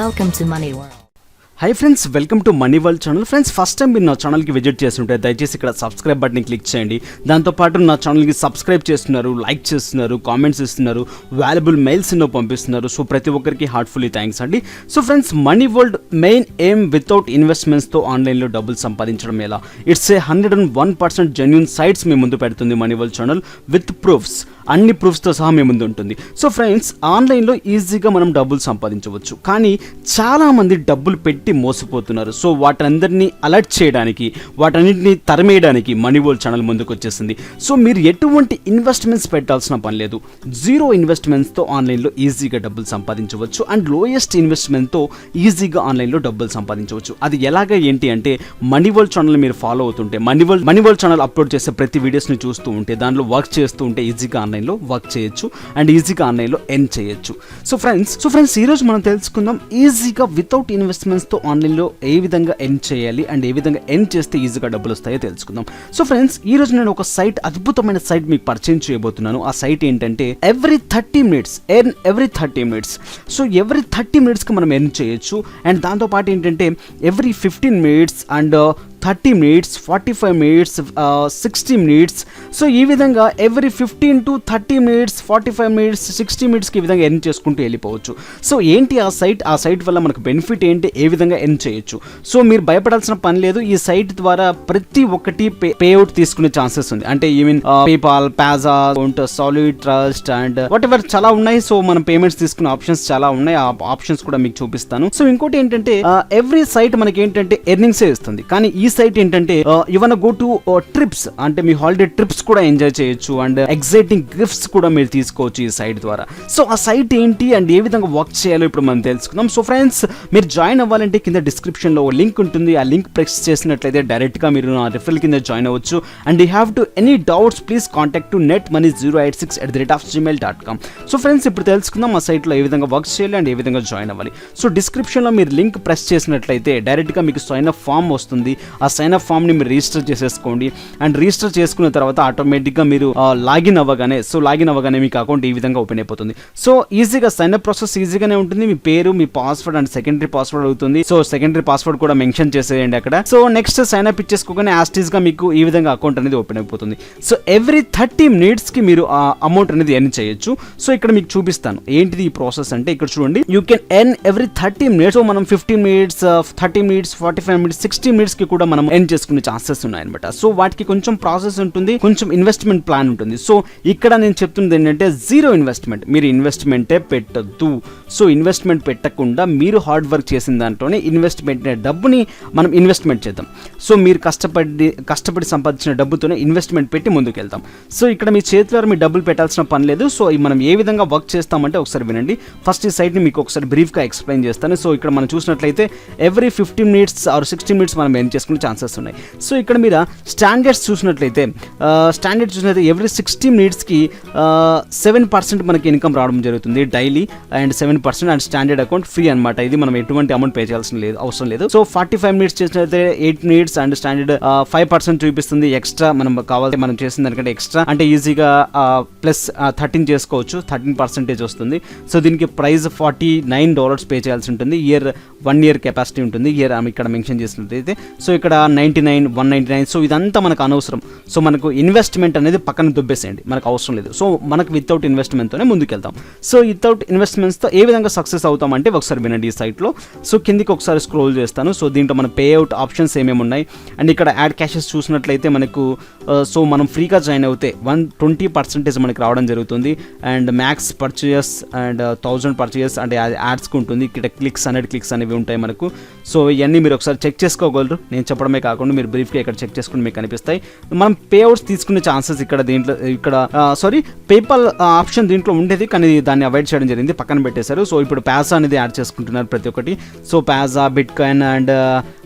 Welcome to Money World. Hi friends, welcome to money world channel. Friends, first time మీరు నా ఛానల్కి visit చేస్తుంటే దయచేసి ఇక్కడ సబ్స్క్రైబ్ బటన్ని క్లిక్ చేయండి. దాంతోపాటు నా ఛానల్కి సబ్స్క్రైబ్ చేస్తున్నారు, లైక్ చేస్తున్నారు, కామెంట్స్ ఇస్తున్నారు, వాల్యుబుల్ మెయిల్స్ ఎన్నో పంపిస్తున్నారు. సో ప్రతి ఒక్కరికి హార్ట్ఫుల్లీ థ్యాంక్స్ అండి. So friends, money world main aim without ఇన్వెస్ట్మెంట్స్తో ఆన్లైన్లో డబ్బులు సంపాదించడం ఎలా, ఇట్స్ ఏ 101% జెన్యూన్ సైట్స్ మీ ముందు పెడుతుంది money world channel with proofs. అన్ని ప్రూఫ్స్తో సహా మీ ముందు ఉంటుంది. సో ఫ్రెండ్స్, ఆన్లైన్లో ఈజీగా మనం డబ్బులు సంపాదించవచ్చు, కానీ చాలామంది డబ్బులు పెట్టి మోసపోతున్నారు. సో వాటందరినీ అలర్ట్ చేయడానికి, వాటన్నిటిని తరిమేయడానికి మనీ వరల్డ్ ఛానల్ ముందుకు వచ్చేసింది. సో మీరు ఎటువంటి ఇన్వెస్ట్మెంట్స్ పెట్టాల్సిన పని లేదు. జీరో ఇన్వెస్ట్మెంట్స్తో ఆన్లైన్లో ఈజీగా డబ్బులు సంపాదించవచ్చు అండ్ లోయెస్ట్ ఇన్వెస్ట్మెంట్తో ఈజీగా ఆన్లైన్లో డబ్బులు సంపాదించవచ్చు. అది ఎలాగ ఏంటి అంటే, మనీ వరల్డ్ ఛానల్ మీరు ఫాలో అవుతుంటే, మనీ వరల్డ్ ఛానల్ అప్లోడ్ చేసే ప్రతి వీడియోస్ని చూస్తూ ఉంటే, దానిలో వర్క్ చేస్తూ ఉంటే ఈజీగా ఆన్లైన్లో వర్క్ చేయొచ్చు అండ్ ఈజీగా ఆన్లైన్లో ఎర్న్ చేయొచ్చు. సో ఫ్రెండ్స్ ఈరోజు మనం తెలుసుకుందాం ఈజీగా వితౌట్ ఇన్వెస్ట్మెంట్స్తో ఆన్లైన్లో ఏ విధంగా ఎర్న్ చేయాలి అండ్ ఏ విధంగా ఎర్న్ చేస్తే ఈజీగా డబ్బులు వస్తాయో తెలుసుకుందాం. సో ఫ్రెండ్స్, ఈరోజు నేను ఒక సైట్, అద్భుతమైన సైట్ మీకు పరిచయం చేయబోతున్నాను. ఆ సైట్ ఏంటంటే every 30 minutes earn every 30 minutes. So every 30 minutesకి మనం ఎర్న్ చేయొచ్చు. అండ్ దాంతోపాటు ఏంటంటే every 15 minutes and 30 minutes, 45 minutes, 60 minutes. So ఈ విధంగా ఎవ్రీ 15 to 30 minutes, 45 minutes, 60 minutesకి ఈ విధంగా ఎర్న్ చేసుకుంటూ వెళ్ళిపోవచ్చు. సో ఏంటి ఆ సైట్ వల్ల మనకు బెనిఫిట్ ఏంటి, ఏ విధంగా ఎర్న్ చేయొచ్చు? సో మీరు భయపడాల్సిన పని లేదు. ఈ సైట్ ద్వారా ప్రతి ఒక్కటి పేఅవుట్ తీసుకునే ఛాన్సెస్ ఉంది. అంటే even PayPal, Payza, solid trust and whatever చాలా ఉన్నాయి. సో మనం పేమెంట్స్ తీసుకునే ఆప్షన్స్ చాలా ఉన్నాయి. ఆ ఆప్షన్స్ కూడా మీకు చూపిస్తాను. సో ఇంకోటి ఏంటంటే, ఎవ్రీ సైట్ మనకి ఏంటంటే ఎర్నింగ్స్ ఇస్తుంది. కానీ ఈ సైట్ ఏంటంటే ఇవన్న గో టు ట్రిప్స్, అంటే మీ హాలిడే ట్రిప్స్ కూడా ఎంజాయ్ చేయొచ్చు అండ్ ఎగ్జైటింగ్ గిఫ్ట్స్ కూడా మీరు తీసుకోవచ్చు ఈ సైట్ ద్వారా. సో ఆ సైట్ ఏంటి అండ్ ఏ విధంగా వర్క్ చేయాలో ఇప్పుడు మనం తెలుసుకుందాం. సో ఫ్రెండ్స్, మీరు జాయిన్ అవ్వాలంటే కింద డిస్క్రిప్షన్లో ఒక లింక్ ఉంటుంది. ఆ లింక్ ప్రెస్ చేసినట్లయితే డైరెక్ట్గా మీరు నా రిఫరల్ కింద జాయిన్ అవ్వచ్చు. And you have to any doubts please contact to netmoney086@gmail.com. So friends, ఇప్పుడు తెలుసుకుందాం ఆ సైట్లో ఏ విధంగా వర్క్ చేయాలి అండ్ ఏ విధంగా జాయిన్ అవ్వాలి. సో డిస్క్రిప్షన్లో మీరు లింక్ ప్రెస్ చేసినట్లయితే డైరెక్ట్గా మీకు సైన్ అప్ ఫామ్ వస్తుంది. ఆ సైన్ అప్ ఫామ్ని మీరు రిజిస్టర్ చేసేసుకోండి. అండ్ రిజిస్టర్ చేసుకున్న తర్వాత ఆటోమేటిక్గా మీరు లాగిన్ అవ్వగానే మీకు అకౌంట్ ఈ విధంగా ఓపెన్ అయిపోతుంది. సో ఈజీగా సైన్ అప్ ప్రాసెస్ ఈజీగానే ఉంటుంది. మీ పేరు, మీ పాస్వర్డ్ అండ్ సెకండరీ పాస్వర్డ్ అవుతుంది. సో సెకండరీ పాస్వర్డ్ కూడా మెన్షన్ చేసేయండి అక్కడ. సో నెక్స్ట్ సైన్ అప్ ఇచ్చేసుకోగానే యాస్టీస్గా మీకు ఈ విధంగా అకౌంట్ అనేది ఓపెన్ అయిపోతుంది. సో ఎవ్రీ 30 minutesకి మీరు ఆ అమౌంట్ అనేది ఎర్న్ చేయొచ్చు. సో ఇక్కడ మీకు చూపిస్తాను ఏంటిది ఈ ప్రాసెస్ అంటే, ఇక్కడ చూడండి, you can earn every 30 minutes. So మనం 15 minutes, 30 minutes, 45 minutes, 60 minutesకి కూడా మనం ఎర్న్ చేసుకునే ఛాన్సెస్ ఉన్నాయన్నమాట. సో వాటికి కొంచెం ప్రాసెస్ ఉంటుంది, కొంచెం ఇన్వెస్ట్మెంట్ ప్లాన్ ఉంటుంది. సో ఇక్కడ నేను చెప్తున్నది ఏంటంటే, జీరో ఇన్వెస్ట్మెంట్. మీరు ఇన్వెస్ట్మెంటే పెట్టద్దు. సో ఇన్వెస్ట్మెంట్ పెట్టకుండా మీరు హార్డ్ వర్క్ చేసిన దాంట్లోనే ఇన్వెస్ట్మెంట్ డబ్బుని మనం ఇన్వెస్ట్మెంట్ చేద్దాం. సో మీరు కష్టపడి సంపాదించిన డబ్బుతోనే ఇన్వెస్ట్మెంట్ పెట్టి ముందుకు వెళ్తాం. సో ఇక్కడ మీ చేతిలో మీ డబ్బులు పెట్టాల్సిన పని లేదు. సో మనం ఏ విధంగా వర్క్ చేస్తామంటే ఒకసారి వినండి. ఫస్ట్ ఈ సైట్ని మీకు ఒకసారి బ్రీఫ్గా ఎక్స్ప్లెయిన్ చేస్తాను. సో ఇక్కడ మనం చూసినట్లయితే ఎవ్రీ 15 minutes ఆర్ 60 minutes మనం ఎర్న్ చేసుకునే ఛాన్సెస్ ఉన్నాయి. సో ఇక్కడ మీరు స్టాండర్డ్స్ చూసినట్లయితే ఎవ్రీ 60 minutesకి 7% మనకి ఇన్కమ్ రావడం జరుగుతుంది daily. And 7% and standard account free అనమాట. ఇది మనం ఎటువంటి అమౌంట్ పే చేయాల్సిన అవసరం లేదు. సో 45 minutes చేసినట్లయితే 8 minutes అండ్ స్టాండర్డ్ 5% చూపిస్తుంది. ఎక్స్ట్రా మనం కావాలంటే మనం చేసిన దానికంటే ఎక్స్ట్రా అంటే ఈజీగా ప్లస్ 13 చేసుకోవచ్చు. 13% వస్తుంది. సో దీనికి ప్రైస్ $49 పే చేయాల్సి ఉంటుంది. 1 year కెపాసిటీ ఉంటుంది. ఇయర్ ఇక్కడ మెన్షన్ చేసినట్లయితే సో ఇక్కడ 99, 199. సో ఇదంతా మనకు అనవసరం. సో మనకు ఇన్వెస్ట్మెంట్ అనేది పక్కన దుబ్బేసేయండి, మనకు అవసరం లేదు. సో మనకు వితౌట్ ఇన్వెస్ట్మెంట్తోనే ముందుకెళ్తాం. సో వితౌట్ ఇన్వెస్ట్మెంట్స్తో ఏ విధంగా సక్సెస్ అవుతామంటే ఒకసారి వినండి ఈ సైట్లో. సో కిందికి ఒకసారి స్క్రోల్ చేస్తాను. సో దీంట్లో మన పేఅవుట్ ఆప్షన్స్ ఏమేమి ఉన్నాయి అండ్ ఇక్కడ యాడ్ క్యాషెస్ చూసినట్లయితే మనకు సో మనం ఫ్రీగా జాయిన్ అవుతే 120% మనకి రావడం జరుగుతుంది. And max purchase and 1000 purchase అంటే యాడ్స్కి ఉంటుంది. ఇక్కడ క్లిక్స్ అనేవి ఉంటాయి మనకు. సో ఇవన్నీ మీరు ఒకసారి చెక్ చేసుకోగలరు. నేను చెప్పడమే కాకుండా మీరు బ్రీఫ్గా ఇక్కడ చెక్ చేసుకుని మీకు కనిపిస్తాయి. మనం పేఅవుట్స్ తీసుకునే ఛాన్సెస్ ఇక్కడ పేపాల్ ఆప్షన్ దీంట్లో ఉండేది, కానీ దాన్ని అవాయిడ్ చేయడం జరిగింది, పక్కన పెట్టేశారు. సో ఇప్పుడు పాజా అనేది యాడ్ చేసుకుంటున్నారు ప్రతి ఒక్కటి. So Payza, bitcoin and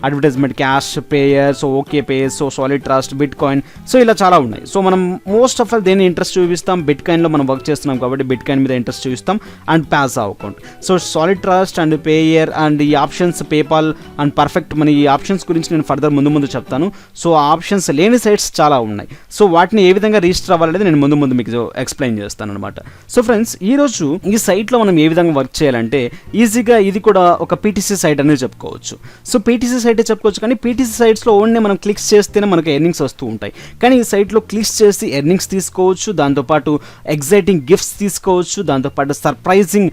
advertisement, cash payer, so okay payer, so solid trust, bitcoin. So ఇలా చాలా ఉన్నాయి. సో మనం మోస్ట్ ఆఫ్ ఆల్ దేని ఇంట్రెస్ట్ చూపిస్తాం, బిట్ కాయిన్లో మనం వర్క్ చేస్తున్నాం కాబట్టి బిట్ కాయిన్ మీద ఇంట్రెస్ట్ చూపిస్తాం and Payza account. So solid trust and payer and ఈ options, PayPal and perfect money, ఈ ఆప్షన్స్ గురించి నేను ఫర్దర్ ఫర్దర్ ముందు చెప్తాను. సో ఆ ఆప్షన్స్ లేని సైట్స్ చాలా ఉన్నాయి. సో వాటిని ఏ విధంగా రిజిస్టర్ అవ్వాలనేది నేను ముందు మీకు ఎక్స్ప్లెయిన్ చేస్తాను అనమాట. సో ఫ్రెండ్స్, ఈరోజు ఈ సైట్లో మనం ఏ విధంగా వర్క్ చేయాలంటే ఈజీగా ఇది కూడా ఒక పీటీసీ సైట్ అనేది చెప్పుకోవచ్చు. సో పీటీసీ సైటే చెప్పుకోవచ్చు, కానీ పీటీసీ సైట్స్లో ఓన్లీ మనం క్లిక్స్ చేస్తేనే మనకు ఎర్నింగ్స్ వస్తూ ఉంటాయి. కానీ ఈ సైట్లో క్లిక్స్ చేసి ఎర్నింగ్స్ తీసుకోవచ్చు, దాంతోపాటు ఎగ్జైటింగ్ గిఫ్ట్స్ తీసుకోవచ్చు, దాంతోపాటు సర్ప్రైజింగ్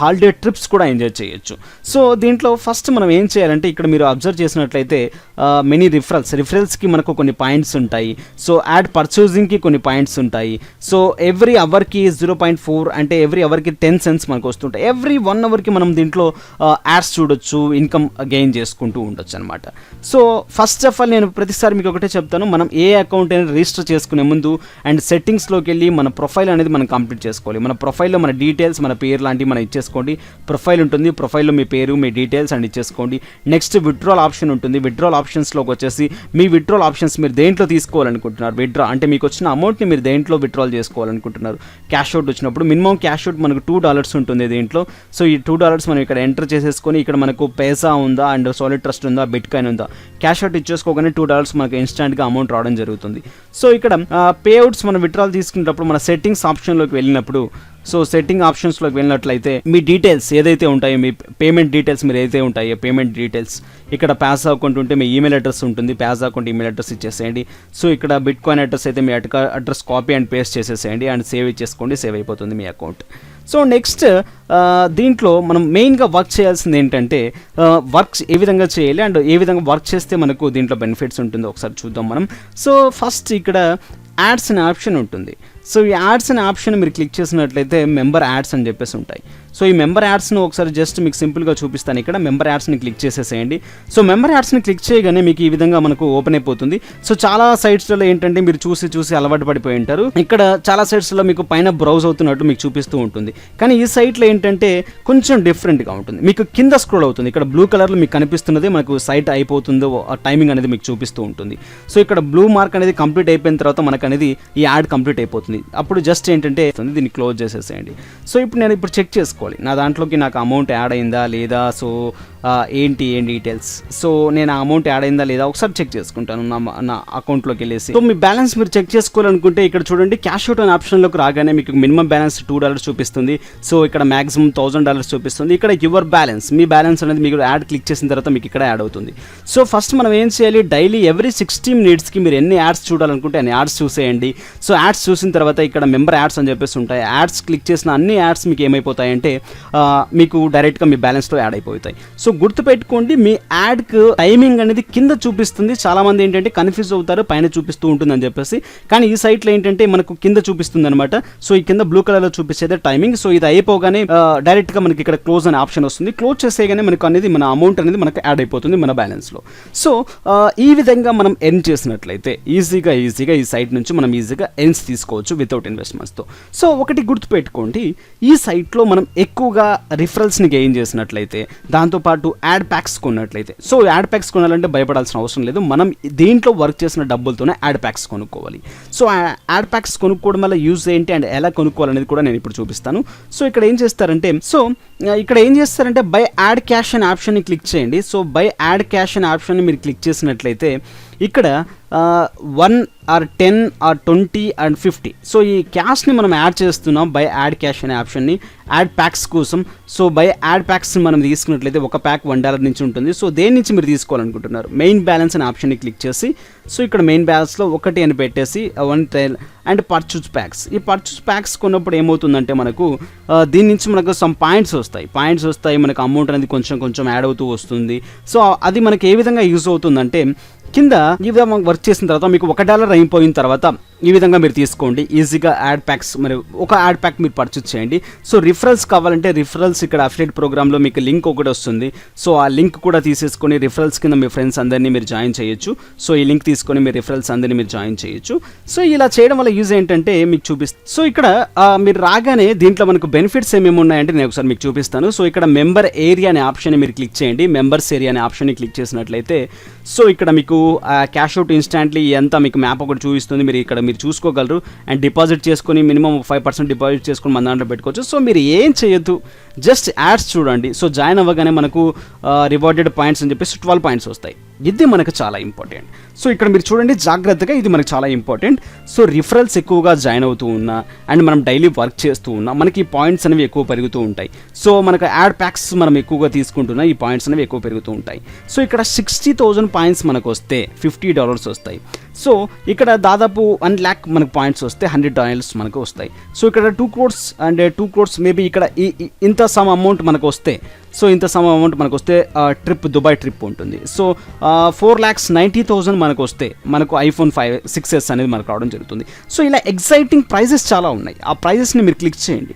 హాలిడే ట్రిప్స్ కూడా ఎంజాయ్ చేయొచ్చు. సో దీంట్లో ఫస్ట్ మనం ఏం చేయాలంటే ఇక్కడ మీరు అబ్జర్వ్ చేసినట్లయితే మెనీ రిఫరల్స్కి మనకు కొన్ని పాయింట్స్ ఉంటాయి. సో యాడ్ పర్చేజింగ్కి కొన్ని పాయింట్స్ ఉంటాయి. సో ఎవ్రీ అవర్కి 0.4 అంటే ఎవ్రీ అవర్కి 10 cents మనకు వస్తుంటాయి. ఎవ్రీ 1 అవర్కి మనం దీంట్లో యాడ్స్ చూడొచ్చు, ఇన్కమ్ గెయిన్ చేసుకుంటూ ఉండొచ్చు అనమాట. సో ఫస్ట్ ఆఫ్ ఆల్ నేను ప్రతిసారి మీకు ఒకటే చెప్తాను, మనం ఏ అకౌంట్ అయినా రిజిస్టర్ చేసుకునే ముందు అండ్ సెట్టింగ్స్లోకి వెళ్ళి మన ప్రొఫైల్ అనేది మనం కంప్లీట్ చేసుకోవాలి. మన ప్రొఫైల్లో మన డీటెయిల్స్, మన పేరు లాంటివి మనం ఇచ్చేసుకోండి. ప్రొఫైల్ ఉంటుంది, ప్రొఫైల్లో మీ పేరు, మీ డీటెయిల్స్ అండ్ ఇచ్చేసుకోండి. నెక్స్ట్ విత్డ్రాల్ ఆప్షన్ ఉంటుంది. విత్డ్రాల్ ఆప్షన్స్లోకి వచ్చేసి మీ విత్డ్రాల్ ఆప్షన్స్ మీరు దేంట్లో తీసుకోవాలనుకుంటున్నారు, విత్డ్రా అంటే మీకు వచ్చిన అమౌంట్ని మీరు దేంట్లో విత్డ్రాల్ చేసుకోవాలనుకుంటున్నారు. క్యాష్ అవుట్ వచ్చినప్పుడు మినిమం క్యాష్ అవుట్ మనకు $2 ఉంటుంది దీంట్లో. సో ఈ $2 మనం ఇక్కడ ఎంటర్ చేసేసుకొని ఇక్కడ మనకు పేసా ఉందా అండ్ సాలిడ్ ట్రస్ట్ ఉందా, బిట్ కాయిన్ ఉందా, క్యాష్ అవుట్ ఇచ్చేసుకోగానే $2 మనకు ఇన్స్టాంట్గా అమౌంట్ రావడం జరుగుతుంది. సో ఇక్కడ పే అవుట్స్ మనం విత్డ్రాల్ తీసుకునేటప్పుడు మన సెట్టింగ్స్ ఆప్షన్లోకి వెళ్ళినప్పుడు, సో సెట్టింగ్ ఆప్షన్స్లోకి వెళ్ళినట్లయితే మీ డీటెయిల్స్ ఏదైతే ఉంటాయో, మీ పేమెంట్ డీటెయిల్స్ మీరు ఏదైతే ఉంటాయో పేమెంట్ డీటెయిల్స్, ఇక్కడ ప్యాస్ అకౌంట్ ఉంటే మీ ఈమెయిల్ అడ్రస్ ఉంటుంది, ప్యాస్ అకౌంట్ ఈమెయిల్ అడ్రస్ ఇచ్చేసేయండి. సో ఇక్కడ బిట్ కాయిన్ అడ్రస్ అయితే మీ అడ్రస్ కాపీ అండ్ పేస్ట్ చేసేసేయండి అండ్ సేవ్ ఇచ్చేసుకోండి, సేవ్ అయిపోతుంది మీ అకౌంట్. సో నెక్స్ట్ దీంట్లో మనం మెయిన్గా వర్క్ చేయాల్సింది ఏంటంటే వర్క్ ఏ విధంగా చేయాలి అండ్ ఏ విధంగా వర్క్ చేస్తే మనకు దీంట్లో బెనిఫిట్స్ ఉంటుందో ఒకసారి చూద్దాం మనం. సో ఫస్ట్ ఇక్కడ యాడ్స్ అనే ఆప్షన్ ఉంటుంది. సో ఈ యాడ్స్ అనే ఆప్షన్ మీరు క్లిక్ చేసినట్లయితే మెంబర్ యాడ్స్ అని చెప్పేసి ఉంటాయి. సో ఈ మెంబర్ యాడ్స్ను ఒకసారి జస్ట్ మీకు సింపుల్గా చూపిస్తాను. ఇక్కడ మెంబర్ యాడ్స్ని క్లిక్ చేసేసేయండి. సో మెంబర్ యాడ్స్ని క్లిక్ చేయగానే మీకు ఈ విధంగా మనకు ఓపెన్ అయిపోతుంది. సో చాలా సైట్స్లో ఏంటంటే మీరు చూసి అలవాటు పడిపోయి ఉంటారు. ఇక్కడ చాలా సైట్స్లో మీకు పైన బ్రౌజ్ అవుతున్నట్టు మీకు చూపిస్తూ ఉంటుంది. కానీ ఈ సైట్లో ఏంటంటే కొంచెం డిఫరెంట్గా ఉంటుంది. మీకు కింద స్క్రోల్ అవుతుంది. ఇక్కడ బ్లూ కలర్లో మీకు కనిపిస్తున్నది మనకు సైట్ అయిపోతుందో టైమింగ్ అనేది మీకు చూపిస్తూ ఉంటుంది. సో ఇక్కడ బ్లూ మార్క్ అనేది కంప్లీట్ అయిపోయిన తర్వాత మనకు అనేది ఈ యాడ్ కంప్లీట్ అయిపోతుంది. అప్పుడు జస్ట్ ఏంటంటే దీన్ని క్లోజ్ చేసేసేయండి. సో ఇప్పుడు నేను చెక్ చేసుకోవాలి నా దాంట్లోకి నాకు అమౌంట్ యాడ్ అయిందా లేదా. సో ఏం డీటెయిల్స్, సో నేను ఆ అమౌంట్ యాడ్ అయిందా లేదా ఒకసారి చెక్ చేసుకుంటాను నా అకౌంట్లోకి వెళ్ళేసి. సో మీ బ్యాలెన్స్ మీరు చెక్ చేసుకోవాలనుకుంటే ఇక్కడ చూడండి, క్యాష్ అవుట్ అనే ఆప్షన్లోకి రాగానే మీకు మినిమం బ్యాలెన్స్ $2 చూపిస్తుంది. సో ఇక్కడ మాక్సిమం $1000 చూపిస్తుంది. ఇక్కడ యువర్ బ్యాలెన్స్, మీ బ్యాలెన్స్ అనేది మీకు యాడ్ క్లిక్ చేసిన తర్వాత మీకు ఇక్కడ యాడ్ అవుతుంది. సో ఫస్ట్ మనం ఏం చేయాలి, డైలీ ఎవ్రీ 60 minutesకి మీరు ఎన్ని యాడ్స్ చూడాలనుకుంటే అన్ని యాడ్స్ చూసేయండి. సో యాడ్స్ చూసిన తర్వాత ఇక్కడ మెంబర్ యాడ్స్ అని చెప్పేసి ఉంటాయి. యాడ్స్ క్లిక్ చేసిన అన్ని యాడ్స్ మీకు ఏమైపోతాయంటే మీకు డైరెక్ట్గా మీ బ్యాలెన్స్లో యాడ్ అయిపోతాయి. సో గుర్తుపెట్టుకోండి, మీ యాడ్కి టైమింగ్ అనేది కింద చూపిస్తుంది. చాలామంది ఏంటంటే కన్ఫ్యూజ్ అవుతారు, పైన చూపిస్తూ ఉంటుందని చెప్పేసి. కానీ ఈ సైట్లో ఏంటంటే మనకు కింద చూపిస్తుంది అనమాట. సో ఈ కింద బ్లూ కలర్లో చూపించేదే టైమింగ్. సో ఇది అయిపోగానే డైరెక్ట్గా మనకి ఇక్కడ క్లోజ్ అనే ఆప్షన్ వస్తుంది. క్లోజ్ చేసేయగానే మనకు అనేది మన అమౌంట్ అనేది మనకు యాడ్ అయిపోతుంది మన బ్యాలెన్స్లో. సో ఈ విధంగా మనం ఎర్న్ చేసినట్లయితే ఈజీగా ఈ సైట్ నుంచి మనం ఈజీగా ఎర్న్స్ తీసుకోవచ్చు వితౌట్ ఇన్వెస్ట్మెంట్స్తో. సో ఒకటి గుర్తుపెట్టుకోండి, ఈ సైట్లో మనం ఎక్కువగా రిఫరల్స్ని గెయిన్ చేసినట్లయితే, దాంతోపాటు యాడ్ ప్యాక్స్ కొన్నట్లయితే, సో యాడ్ ప్యాక్స్ కొనాలంటే భయపడాల్సిన అవసరం లేదు. మనం దీంట్లో వర్క్ చేసిన డబ్బులతోనే యాడ్ ప్యాక్స్ కొనుక్కోవాలి. సో యాడ్ ప్యాక్స్ కొనుక్కోవడం వల్ల యూజ్ ఏంటి అండ్ ఎలా కొనుక్కోవాలనేది కూడా నేను ఇప్పుడు చూపిస్తాను. సో ఇక్కడ ఏం చేస్తారంటే బై యాడ్ క్యాష్ అనే ఆప్షన్ని క్లిక్ చేయండి. సో బై యాడ్ క్యాష్ అనే ఆప్షన్ని మీరు క్లిక్ చేసినట్లయితే ఇక్కడ 1 or 10 or 20 and 50. సో ఈ క్యాష్ని మనం యాడ్ చేస్తున్నాం బై యాడ్ క్యాష్ అనే ఆప్షన్ని యాడ్ ప్యాక్స్ కోసం. సో బై యాడ్ ప్యాక్స్ని మనం తీసుకున్నట్లయితే ఒక ప్యాక్ $1 నుంచి ఉంటుంది. సో దేని నుంచి మీరు తీసుకోవాలనుకుంటున్నారు, మెయిన్ బ్యాలెన్స్ అనే ఆప్షన్ని క్లిక్ చేసి, సో ఇక్కడ మెయిన్ బ్యాలెన్స్లో 1 అని పెట్టేసి 1 అండ్ పర్చేజ్ ప్యాక్స్. ఈ పర్చేజ్ ప్యాక్స్ కొన్నప్పుడు ఏమవుతుందంటే మనకు దీని నుంచి మనకు సమ్ పాయింట్స్ వస్తాయి. మనకు అమౌంట్ అనేది కొంచెం యాడ్ అవుతూ వస్తుంది. సో అది మనకి ఏ విధంగా యూజ్ అవుతుందంటే, కింద ఈ విధంగా వర్క్ చేసిన తర్వాత మీకు $1 అయిపోయిన తర్వాత ఈ విధంగా మీరు తీసుకోండి. ఈజీగా యాడ్ ప్యాక్స్, మరి ఒక యాడ్ ప్యాక్ మీరు పర్చేజ్ చేయండి. సో రిఫరల్స్ కావాలంటే రిఫరల్స్ ఇక్కడ అఫిలియేట్ ప్రోగ్రామ్లో మీకు లింక్ ఒకటి వస్తుంది. సో ఆ లింక్ కూడా తీసేసుకొని రిఫరల్స్ కింద మీ ఫ్రెండ్స్ అందరినీ మీరు జాయిన్ చేయొచ్చు. సో ఈ లింక్ తీసుకొని మీ రిఫరల్స్ అందరినీ మీరు జాయిన్ చేయొచ్చు. సో ఇలా చేయడం వల్ల యూజ్ ఏంటంటే మీకు చూపిస్తాను. సో ఇక్కడ మీరు రాగానే దీంట్లో మనకు బెనిఫిట్స్ ఏమేమి ఉన్నాయంటే నేను ఒకసారి మీకు చూపిస్తాను. సో ఇక్కడ మెంబర్ ఏరియా అనే ఆప్షన్ మీరు క్లిక్ చేయండి. మెంబర్స్ ఏరియా అనే ఆప్షన్ని క్లిక్ చేసినట్లయితే సో ఇక్కడ మీకు క్యాష్ అవుట్ ఇన్స్టాంట్లీ ఎంత మీకు మ్యాప్ ఒకటి చూపిస్తుంది. మీరు ఇక్కడ మీ మీరు చూసుకోగలరు. అండ్ డిపాజిట్ చేసుకొని మినిమం 5% డిపాజిట్ చేసుకొని మన దాంట్లో పెట్టుకోవచ్చు. సో మీరు ఏం చేయొద్దు, జస్ట్ యాడ్స్ చూడండి. సో జాయిన్ అవ్వగానే మనకు రివార్డెడ్ పాయింట్స్ అని చెప్పేసి 12 పాయింట్స్ వస్తాయి. ఇది మనకు చాలా ఇంపార్టెంట్. సో ఇక్కడ మీరు చూడండి జాగ్రత్తగా, ఇది మనకు చాలా ఇంపార్టెంట్. సో రిఫరల్స్ ఎక్కువగా జాయిన్ అవుతూ ఉన్నా అండ్ మనం డైలీ వర్క్ చేస్తూ ఉన్నా మనకి పాయింట్స్ అనేవి ఎక్కువ పెరుగుతూ ఉంటాయి. సో మనకు యాడ్ ప్యాక్స్ మనం ఎక్కువగా తీసుకుంటున్నా ఈ పాయింట్స్ అనేవి ఎక్కువ పెరుగుతూ ఉంటాయి. సో ఇక్కడ 60,000 పాయింట్స్ మనకు వస్తే $50 వస్తాయి. సో ఇక్కడ దాదాపు 1 lakh మనకు పాయింట్స్ వస్తే $100 మనకు వస్తాయి. సో ఇక్కడ 2 crores మేబీ ఇక్కడ ఇంత సమ్ అమౌంట్ మనకు వస్తే, సో ఇంత సమ్ అమౌంట్ మనకు వస్తే ట్రిప్ దుబాయ్ ట్రిప్ ఉంటుంది. సో 4,90,000 మనకు వస్తే మనకు iPhone 6s అనేది మనకు రావడం జరుగుతుంది. సో ఇలా ఎగ్జైటింగ్ ప్రైజెస్ చాలా ఉన్నాయి. ఆ ప్రైజెస్ని మీరు క్లిక్ చేయండి.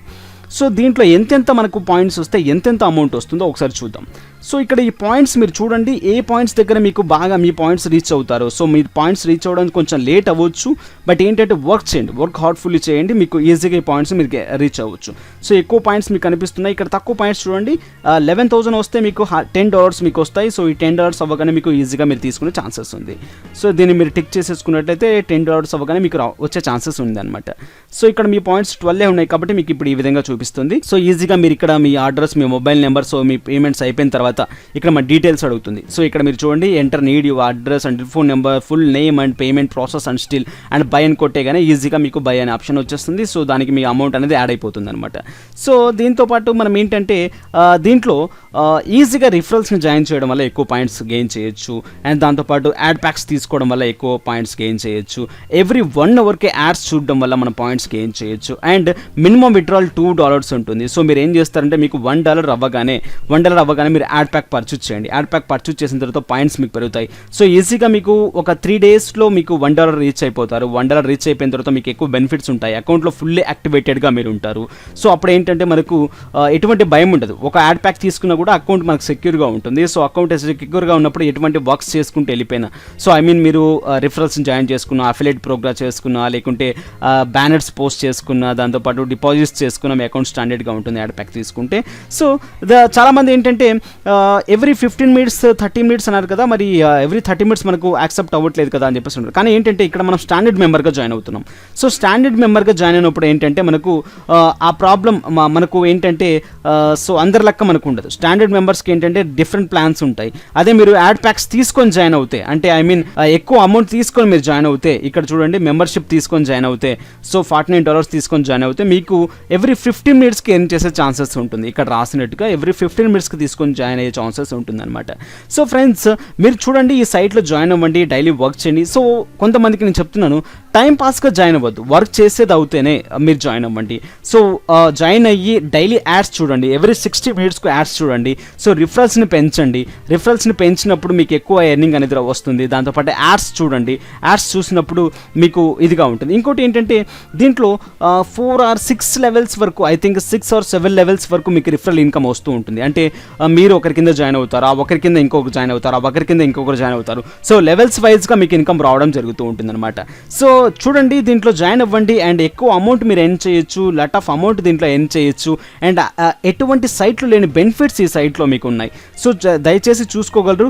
సో దీంట్లో ఎంతెంత మనకు పాయింట్స్ వస్తే ఎంతెంత అమౌంట్ వస్తుందో ఒకసారి చూద్దాం. సో ఇక్కడ ఈ పాయింట్స్ మీరు చూడండి, ఏ పాయింట్స్ దగ్గర మీకు బాగా మీ పాయింట్స్ రీచ్ అవుతారు. సో మీ పాయింట్స్ రీచ్ అవ్వడానికి కొంచెం లేట్ అవ్వచ్చు, బట్ ఏంటంటే వర్క్ చేయండి, వర్క్ హార్డ్ఫుల్లీ చేయండి, మీకు ఈజీగా ఈ పాయింట్స్ మీరు రీచ్ అవ్వచ్చు. సో ఎక్కువ పాయింట్స్ మీకు కనిపిస్తున్నాయి. ఇక్కడ తక్కువ పాయింట్స్ చూడండి, 11,000 వస్తే మీకు $10 మీకు వస్తాయి. సో ఈ $10 అవ్వగానే మీకు ఈజీగా మీరు తీసుకునే ఛాన్సెస్ ఉంది. సో దీన్ని మీరు టిక్ చేసేసుకున్నట్లయితే $10 అవ్వగానే మీకు వచ్చే ఛాన్సెస్ ఉంది అనమాట. సో ఇక్కడ మీ పాయింట్స్ 12 ఉన్నాయి కాబట్టి మీకు ఇప్పుడు ఈ విధంగా చూపిస్తుంది. సో ఈజీగా మీరు ఇక్కడ మీ అడ్రస్, మీ మొబైల్ నెంబర్, సో మీ పేమెంట్స్ అయిపోయిన తర్వాత ఇక్కడ మా డీటెయిల్స్ అడుగుతుంది. సో ఇక్కడ మీరు చూడండి, enter need your address and phone number, full name and payment process and still and by అని కొట్టేగానే ఈజీగా మీకు బై అనే ఆప్షన్ వచ్చేస్తుంది. సో దానికి మీ అమౌంట్ అనేది యాడ్ అయిపోతుంది అనమాట. సో దీంతోపాటు మనం ఏంటంటే దీంట్లో ఈజీగా రిఫరల్స్ని జాయిన్ చేయడం వల్ల ఎక్కువ పాయింట్స్ గెయిన్ చేయొచ్చు. అండ్ దాంతోపాటు యాడ్ ప్యాక్స్ తీసుకోవడం వల్ల ఎక్కువ పాయింట్స్ గెయిన్ చేయొచ్చు. ఎవ్రీ 1 అవర్కే యాడ్స్ చూడడం వల్ల మనం పాయింట్స్ గెయిన్ చేయొచ్చు. అండ్ మినిమం విత్డ్రాల్ $2 ఉంటుంది. సో మీరు ఏం చేస్తారంటే మీకు $1 అవ్వగానే మీరు యాడ్ ప్యాక్ పర్చేజ్ చేయండి. యాడ్ ప్యాక్ పర్చేజ్ చేసిన తర్వాత పాయింట్స్ మీకు పెరుగుతాయి. సో ఈజీగా మీకు ఒక 3 డేస్లో మీకు $1 రీచ్ అయిపోతారు. $1 రీచ్ అయిపోయిన తర్వాత మీకు ఎక్కువ బెనిఫిట్స్ ఉంటాయి. అకౌంట్లో ఫుల్లీ యాక్టివేటెడ్గా మీరు ఉంటారు. సో అప్పుడు ఏంటంటే మనకు ఎటువంటి భయం ఉండదు. ఒక యాడ్ ప్యాక్ తీసుకున్నా కూడా అకౌంట్ మనకు సెక్యూర్గా ఉంటుంది. సో అకౌంట్ సెక్యూర్గా ఉన్నప్పుడు ఎటువంటి వర్క్స్ చేసుకుంటూ వెళ్ళిపోయినా, సో ఐ మీన్ మీరు రిఫరల్స్ని జాయిన్ చేసుకున్నా, అఫిలియేట్ ప్రోగ్రామ్ చేసుకున్నా, లేకుంటే బ్యానర్స్ పోస్ట్ చేసుకున్నా, దాంతోపాటు డిపాజిట్స్ చేసుకున్నా మీ అకౌంట్ స్టాండర్డ్గా ఉంటుంది యాడ్ ప్యాక్ తీసుకుంటే. సో చాలామంది ఏంటంటే ఎవ్రీ 15 minutes 30 minutes అన్నారు కదా, మరి ఎవ్రీ 30 minutes మనకు యాక్సెప్ట్ అవ్వట్లేదు కదా అని చెప్పేసి ఉంటారు. కానీ ఏంటంటే ఇక్కడ మనం స్టాండర్డ్ మెంబర్గా జాయిన్ అవుతున్నాం. సో స్టాండర్డ్ మెంబర్గా జాయిన్ అయినప్పుడు ఏంటంటే మనకు ఆ ప్రాబ్లం మనకు ఏంటంటే సో అందరి లెక్క మనకు ఉండదు. స్టాండర్డ్ మెంబర్స్కి ఏంటంటే డిఫరెంట్ ప్లాన్స్ ఉంటాయి. అదే మీరు యాడ్ ప్యాక్స్ తీసుకొని జాయిన్ అవుతే, అంటే ఐ మీన్ ఎక్కువ అమౌంట్ తీసుకొని మీరు జాయిన్ అవుతే, ఇక్కడ చూడండి మెంబర్షిప్ తీసుకొని జాయిన్ అవుతే, సో $49 తీసుకొని జాయిన్ అవుతే మీకు ఎవ్రీ 15 minutesకి ఎర్న్ చేసే ఛాన్సెస్ ఉంటుంది. ఇక్కడ రాసినట్టుగా ఎవ్రీ 15 minutesకి తీసుకొని జాయిన్ అయ్యే ఛాన్సెస్ ఉంటుంది అనమాట. సో ఫ్రెండ్స్ మీరు చూడండి, ఈ సైట్లో జాయిన్ అవ్వండి, డైలీ వర్క్ చేయండి. సో కొంతమందికి నేను చెప్తున్నాను, టైం పాస్గా జాయిన్ అవ్వద్దు, వర్క్ చేసేది అవుతేనే మీరు జాయిన్ అవ్వండి. సో జాయిన్ అయ్యి డైలీ యాడ్స్ చూడండి, ఎవ్రీ 60 minutesకు యాడ్స్ చూడండి. సో రిఫరల్స్ని పెంచండి. రిఫరల్స్ని పెంచినప్పుడు మీకు ఎక్కువ ఎర్నింగ్ అనేది వస్తుంది. దాంతోపాటు యాడ్స్ చూడండి, యాడ్స్ చూసినప్పుడు మీకు ఇదిగా ఉంటుంది. ఇంకోటి ఏంటంటే దీంట్లో 4 or 6 levels వరకు, ఐ థింక్ 6 or 7 levels వరకు మీకు రిఫరల్ ఇన్కమ్ వస్తూ ఉంటుంది. అంటే మీరు ఒకరి కింద జాయిన్ అవుతారు, ఆ ఒకరి కింద ఇంకొకరు జాయిన్ అవుతారు, ఆ ఒకరి కింద ఇంకొకరు జాయిన్ అవుతారు. సో లెవెల్స్ వైజ్గా మీకు ఇన్కమ్ రావడం జరుగుతూ ఉంటుంది అనమాట. సో చూడండి, దీంట్లో జాయిన్ అవ్వండి అండ్ ఎక్కువ అమౌంట్ మీరు ఎర్న్ చేయొచ్చు, లాట్ ఆఫ్ అమౌంట్ దీంట్లో ఎర్న్ చేయొచ్చు. అండ్ ఎటువంటి సైట్లో లేని బెనిఫిట్స్ ఈ సైట్లో మీకు ఉన్నాయి. సో దయచేసి చూసుకోగలరు.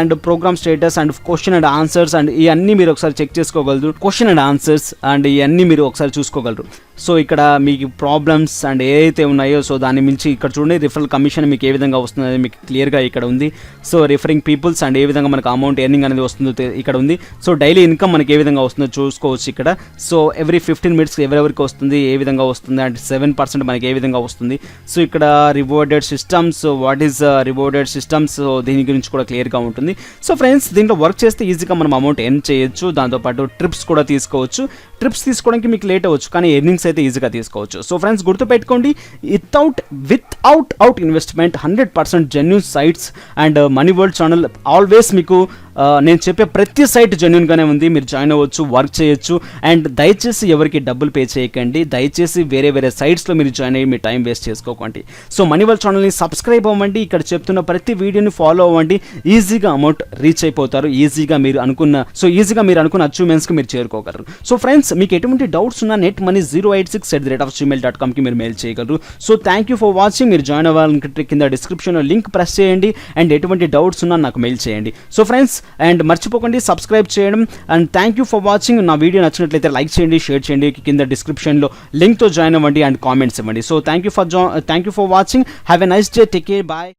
And programme status and question and answers and ఇవన్నీ మీరు ఒకసారి చెక్ చేసుకోగలరు. క్వశ్చన్ అండ్ ఆన్సర్స్ అండ్ ఇవన్నీ మీరు ఒకసారి చూసుకోగలరు. సో ఇక్కడ మీకు ప్రాబ్లమ్స్ అండ్ ఏదైతే ఉన్నాయో, సో దాని మించి ఇక్కడ చూడండి రిఫరల్ కమిషన్ మీకు ఏ విధంగా వస్తుందో మీకు క్లియర్గా ఇక్కడ ఉంది. సో రిఫరింగ్ పీపుల్స్ అండ్ ఏ విధంగా మనకు అమౌంట్ ఎర్నింగ్ అనేది వస్తుందో ఇక్కడ ఉంది. సో డైలీ ఇన్కమ్ మనకి ఏ విధంగా వస్తుందో చూసుకోవచ్చు ఇక్కడ. సో ఎవ్రీ 15 minutes ఎవరెవరికి వస్తుంది, ఏ విధంగా వస్తుంది, అండ్ 7% మనకి ఏ విధంగా వస్తుంది. సో ఇక్కడ rewarded systems, what is rewarded systems, దీని గురించి కూడా క్లియర్గా ఉంటుంది. సో ఫ్రెండ్స్ దీంట్లో వర్క్ చేస్తే ఈజీగా మనం అమౌంట్ ఎర్న్ చేయొచ్చు. దాంతోపాటు ట్రిప్స్ కూడా తీసుకోవచ్చు. ట్రిప్స్ తీసుకోవడానికి మీకు లేట్ అవ్వచ్చు, కానీ ఎర్నింగ్స్ అయితే ఈజీగా తీసుకోవచ్చు. సో ఫ్రెండ్స్ గుర్తుపెట్టుకోండి, without investment 100% genuine sites and money world channel always మీకు నేను చెప్పే ప్రతి సైట్ జెన్యూన్గానే ఉంది. మీరు జాయిన్ అవ్వచ్చు, వర్క్ చేయొచ్చు. అండ్ దయచేసి ఎవరికి డబ్బులు పే చేయకండి. దయచేసి వేరే సైట్స్లో మీరు జాయిన్ అయ్యి మీ టైం వేస్ట్ చేసుకోకండి. సో మనీ వరల్డ్ ఛానల్ని సబ్స్క్రైబ్ అవ్వండి. ఇక్కడ చెప్తున్న ప్రతి వీడియోని ఫాలో అవ్వండి. ఈజీగా అమౌంట్ రీచ్ అయిపోతారు. ఈజీగా మీరు అనుకున్న అచీవ్మెంట్స్కి మీరు చేరుకోగలరు. సో ఫ్రెండ్స్ మీకు ఎటువంటి డౌట్స్ ఉన్నా netmoney086@gmail.com మీరు మెయిల్ చేయగలరు. So thank you for watching. మీరు జాయిన్ అవ్వాలనుకుంటే కింద డిస్క్రిప్షన్లో లింక్ ప్రెస్ చేయండి. అండ్ ఎటువంటి డౌట్స్ ఉన్నా నాకు మెయిల్ చేయండి. సో ఫ్రెండ్స్ అండ్ మర్చిపోకండి సబ్స్క్రైబ్ చేయడం. And thank you for watching. నా వీడియో నచ్చినట్లయితే లైక్ చేయండి, షేర్ చేయండి, కింద డిస్క్రిప్షన్లో లింక్తో జాయిన్ అవ్వండి అండ్ కామెంట్స్ ఇవ్వండి. So thank you for watching. Have a nice day. Take care. Bye.